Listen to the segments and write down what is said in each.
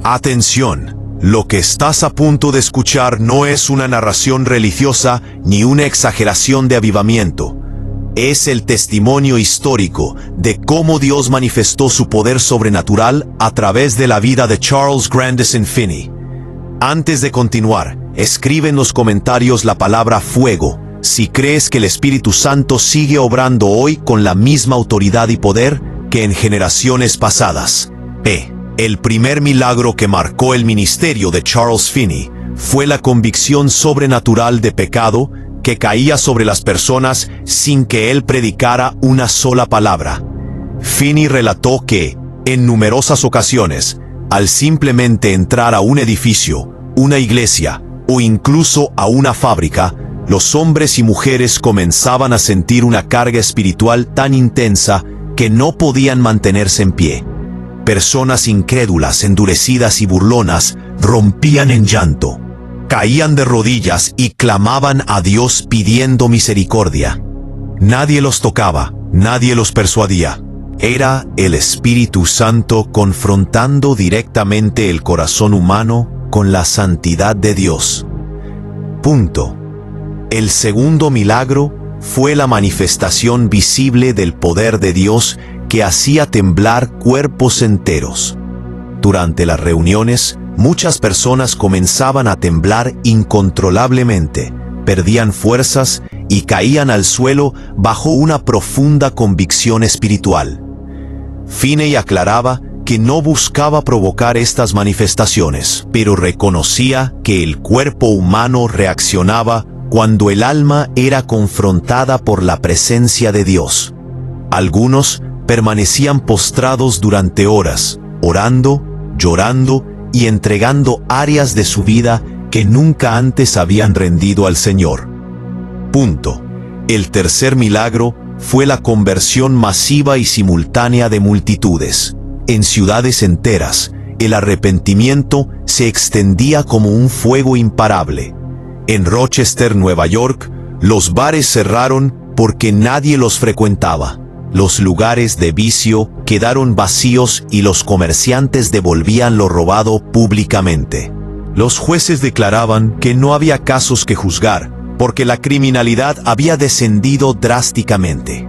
Atención, lo que estás a punto de escuchar no es una narración religiosa ni una exageración de avivamiento. Es el testimonio histórico de cómo Dios manifestó su poder sobrenatural a través de la vida de Charles Grandison Finney. Antes de continuar, escribe en los comentarios la palabra fuego si crees que el Espíritu Santo sigue obrando hoy con la misma autoridad y poder que en generaciones pasadas. El primer milagro que marcó el ministerio de Charles Finney fue la convicción sobrenatural de pecado que caía sobre las personas sin que él predicara una sola palabra. Finney relató que, en numerosas ocasiones, al simplemente entrar a un edificio, una iglesia o incluso a una fábrica, los hombres y mujeres comenzaban a sentir una carga espiritual tan intensa que no podían mantenerse en pie. Personas incrédulas, endurecidas y burlonas rompían en llanto. Caían de rodillas y clamaban a Dios pidiendo misericordia. Nadie los tocaba, nadie los persuadía. Era el Espíritu Santo confrontando directamente el corazón humano con la santidad de Dios. Punto. El segundo milagro fue la manifestación visible del poder de Dios que hacía temblar cuerpos enteros. Durante las reuniones, muchas personas comenzaban a temblar incontrolablemente, perdían fuerzas y caían al suelo bajo una profunda convicción espiritual. Finney aclaraba que no buscaba provocar estas manifestaciones, pero reconocía que el cuerpo humano reaccionaba cuando el alma era confrontada por la presencia de Dios. Algunos permanecían postrados durante horas, orando, llorando y entregando áreas de su vida que nunca antes habían rendido al Señor. Punto. El tercer milagro fue la conversión masiva y simultánea de multitudes. En ciudades enteras, el arrepentimiento se extendía como un fuego imparable. En Rochester, Nueva York, los bares cerraron porque nadie los frecuentaba. Los lugares de vicio quedaron vacíos y los comerciantes devolvían lo robado públicamente. Los jueces declaraban que no había casos que juzgar, porque la criminalidad había descendido drásticamente.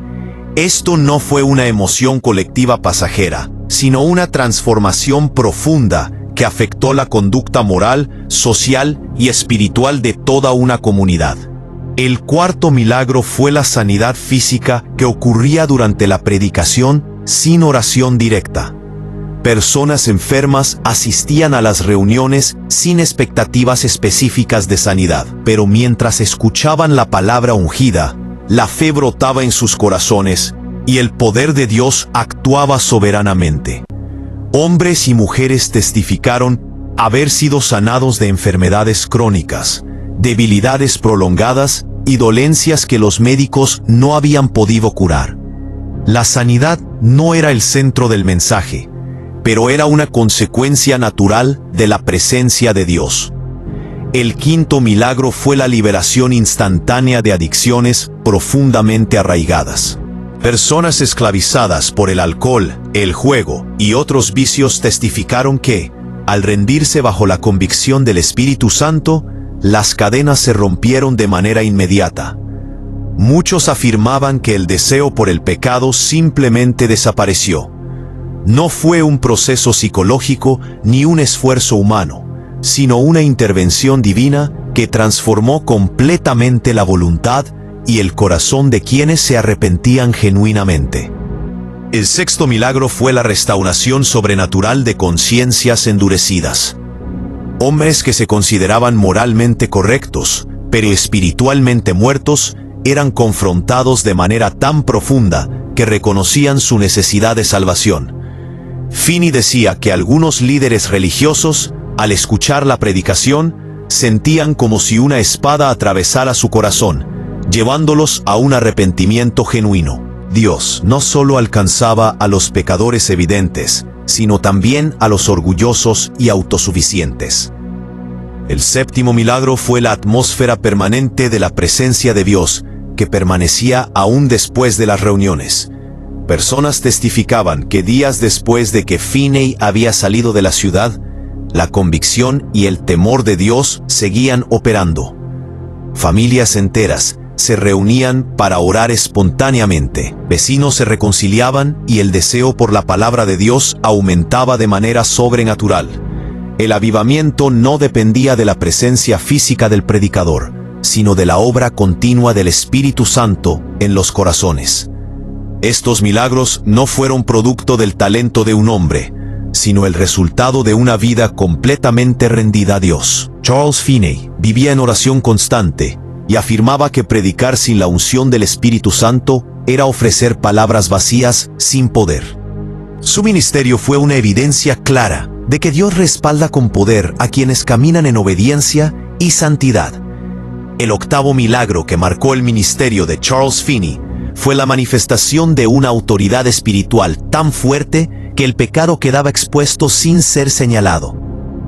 Esto no fue una emoción colectiva pasajera, sino una transformación profunda que afectó la conducta moral, social y espiritual de toda una comunidad. El cuarto milagro fue la sanidad física que ocurría durante la predicación sin oración directa. Personas enfermas asistían a las reuniones sin expectativas específicas de sanidad, pero mientras escuchaban la palabra ungida, la fe brotaba en sus corazones y el poder de Dios actuaba soberanamente. Hombres y mujeres testificaron haber sido sanados de enfermedades crónicas, debilidades prolongadas y dolencias que los médicos no habían podido curar. La sanidad no era el centro del mensaje, pero era una consecuencia natural de la presencia de Dios. El quinto milagro fue la liberación instantánea de adicciones profundamente arraigadas. Personas esclavizadas por el alcohol, el juego y otros vicios testificaron que, al rendirse bajo la convicción del Espíritu Santo, las cadenas se rompieron de manera inmediata. Muchos afirmaban que el deseo por el pecado simplemente desapareció. No fue un proceso psicológico ni un esfuerzo humano, sino una intervención divina que transformó completamente la voluntad y el corazón de quienes se arrepentían genuinamente. El sexto milagro fue la restauración sobrenatural de conciencias endurecidas. Hombres que se consideraban moralmente correctos, pero espiritualmente muertos, eran confrontados de manera tan profunda que reconocían su necesidad de salvación. Finney decía que algunos líderes religiosos, al escuchar la predicación, sentían como si una espada atravesara su corazón, llevándolos a un arrepentimiento genuino. Dios no solo alcanzaba a los pecadores evidentes, sino también a los orgullosos y autosuficientes. El séptimo milagro fue la atmósfera permanente de la presencia de Dios, que permanecía aún después de las reuniones. Personas testificaban que días después de que Finney había salido de la ciudad, la convicción y el temor de Dios seguían operando. Familias enteras se reunían para orar espontáneamente, vecinos se reconciliaban y el deseo por la palabra de Dios aumentaba de manera sobrenatural. El avivamiento no dependía de la presencia física del predicador, sino de la obra continua del Espíritu Santo en los corazones. Estos milagros no fueron producto del talento de un hombre, sino el resultado de una vida completamente rendida a Dios. Charles Finney vivía en oración constante y afirmaba que predicar sin la unción del Espíritu Santo era ofrecer palabras vacías sin poder. Su ministerio fue una evidencia clara de que Dios respalda con poder a quienes caminan en obediencia y santidad. El octavo milagro que marcó el ministerio de Charles Finney fue la manifestación de una autoridad espiritual tan fuerte que el pecado quedaba expuesto sin ser señalado.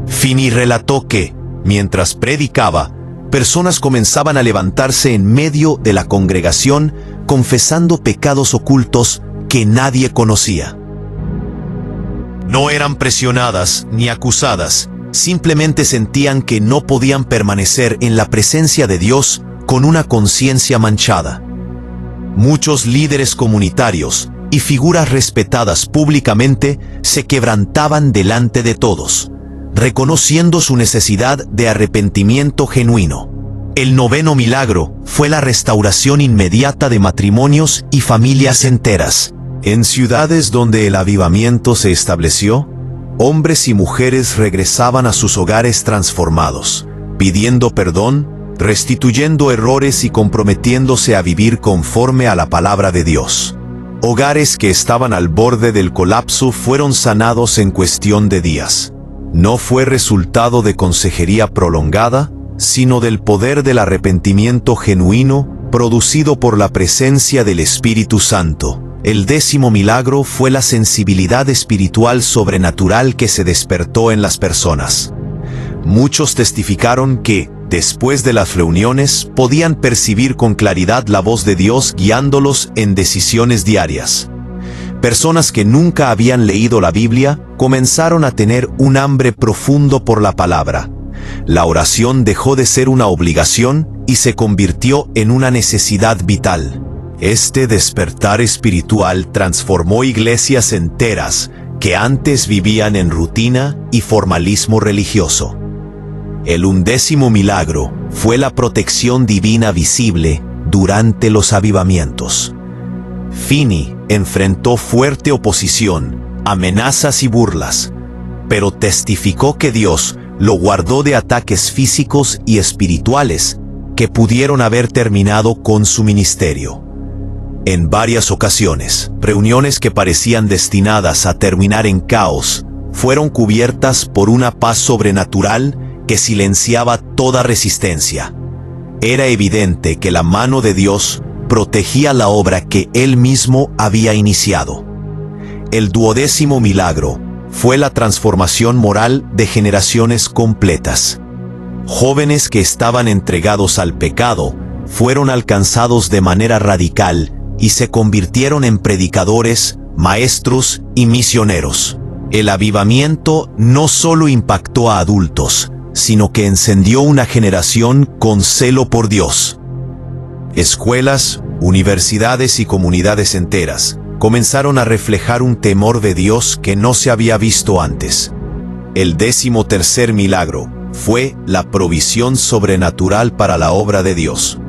Finney relató que, mientras predicaba, personas comenzaban a levantarse en medio de la congregación confesando pecados ocultos que nadie conocía. No eran presionadas ni acusadas, simplemente sentían que no podían permanecer en la presencia de Dios con una conciencia manchada. Muchos líderes comunitarios y figuras respetadas públicamente se quebrantaban delante de todos, reconociendo su necesidad de arrepentimiento genuino. El noveno milagro fue la restauración inmediata de matrimonios y familias enteras. En ciudades donde el avivamiento se estableció, hombres y mujeres regresaban a sus hogares transformados, pidiendo perdón, restituyendo errores y comprometiéndose a vivir conforme a la palabra de Dios. Hogares que estaban al borde del colapso fueron sanados en cuestión de días. No fue resultado de consejería prolongada, sino del poder del arrepentimiento genuino producido por la presencia del Espíritu Santo. El décimo milagro fue la sensibilidad espiritual sobrenatural que se despertó en las personas. Muchos testificaron que, después de las reuniones, podían percibir con claridad la voz de Dios guiándolos en decisiones diarias. Personas que nunca habían leído la Biblia comenzaron a tener un hambre profundo por la palabra. La oración dejó de ser una obligación y se convirtió en una necesidad vital. Este despertar espiritual transformó iglesias enteras que antes vivían en rutina y formalismo religioso. El 11º milagro fue la protección divina visible durante los avivamientos. Finney enfrentó fuerte oposición, amenazas y burlas, pero testificó que Dios lo guardó de ataques físicos y espirituales que pudieron haber terminado con su ministerio. En varias ocasiones, reuniones que parecían destinadas a terminar en caos fueron cubiertas por una paz sobrenatural que silenciaba toda resistencia. Era evidente que la mano de Dios protegía la obra que Él mismo había iniciado. El 12º milagro fue la transformación moral de generaciones completas. Jóvenes que estaban entregados al pecado fueron alcanzados de manera radical y se convirtieron en predicadores, maestros y misioneros. El avivamiento no solo impactó a adultos, sino que encendió una generación con celo por Dios. Escuelas, universidades y comunidades enteras comenzaron a reflejar un temor de Dios que no se había visto antes. El 13º milagro fue la provisión sobrenatural para la obra de Dios.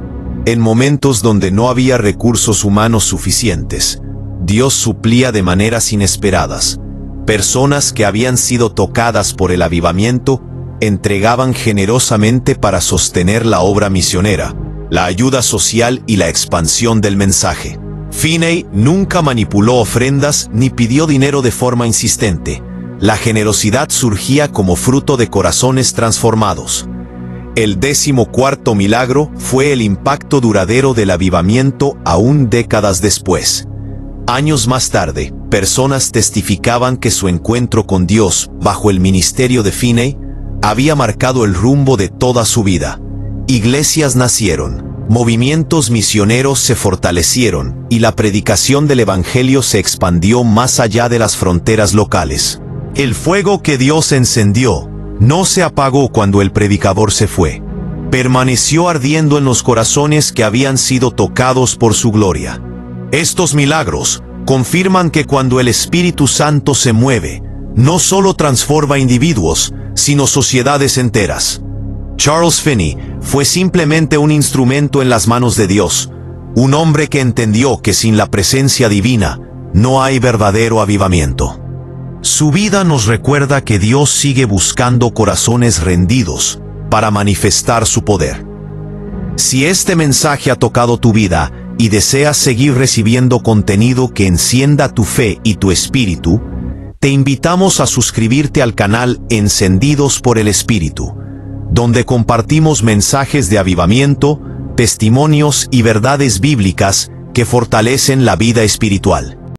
En momentos donde no había recursos humanos suficientes, Dios suplía de maneras inesperadas. Personas que habían sido tocadas por el avivamiento entregaban generosamente para sostener la obra misionera, la ayuda social y la expansión del mensaje. Finney nunca manipuló ofrendas ni pidió dinero de forma insistente. La generosidad surgía como fruto de corazones transformados. El 14º milagro fue el impacto duradero del avivamiento aún décadas después. Años más tarde, personas testificaban que su encuentro con Dios bajo el ministerio de Finney había marcado el rumbo de toda su vida. Iglesias nacieron, movimientos misioneros se fortalecieron y la predicación del Evangelio se expandió más allá de las fronteras locales. El fuego que Dios encendió No se apagó cuando el predicador se fue. Permaneció ardiendo en los corazones que habían sido tocados por su gloria. Estos milagros confirman que cuando el Espíritu Santo se mueve, no solo transforma individuos, sino sociedades enteras. Charles Finney fue simplemente un instrumento en las manos de Dios, un hombre que entendió que sin la presencia divina no hay verdadero avivamiento. Su vida nos recuerda que Dios sigue buscando corazones rendidos para manifestar su poder. Si este mensaje ha tocado tu vida y deseas seguir recibiendo contenido que encienda tu fe y tu espíritu, te invitamos a suscribirte al canal Encendidos por el Espíritu, donde compartimos mensajes de avivamiento, testimonios y verdades bíblicas que fortalecen la vida espiritual.